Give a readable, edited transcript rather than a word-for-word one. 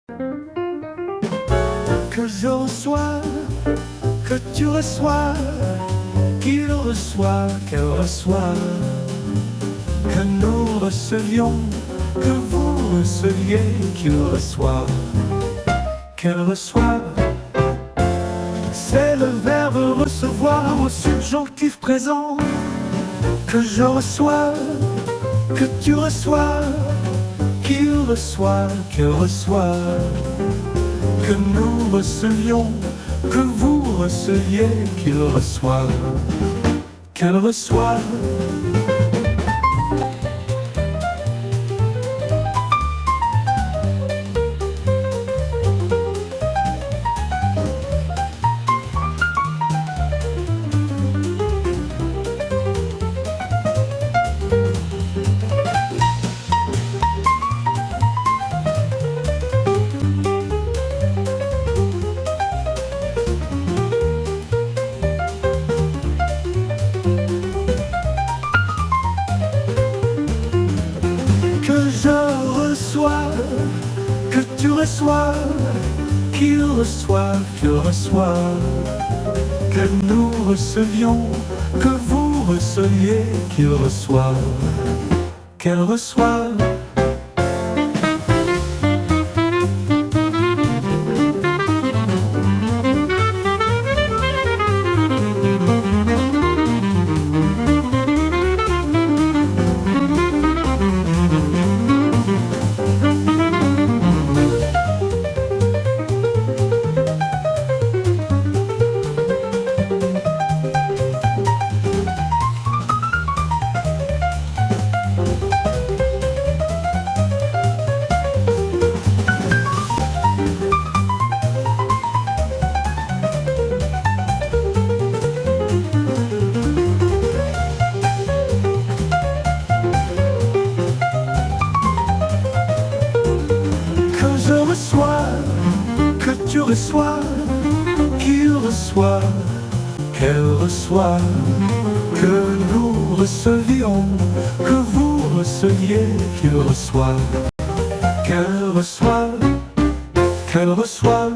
Que je reçois, que tu reçois, qu'il reçoit, qu'elle reçoit, que nous recevions, que vous receviez, qu'il reçoit, qu'elle reçoit. C'est le verbe recevoir au subjonctif présent. Que je reçois, que tu reçois, qu'il reçoit, qu'elle reçoit, que nous recevions, que vous receviez, qu'il reçoit, qu'elle reçoit. Que je reçois, que tu reçois, qu'il reçoit, que reçoit, que nous recevions, que vous receviez, qu'il reçoit, qu'elle reçoit. Que tu reçois, qu'il reçoit, qu'elle reçoit, que nous recevions, que vous receviez, qu'il reçoit, qu'elle reçoit, qu'elle reçoit.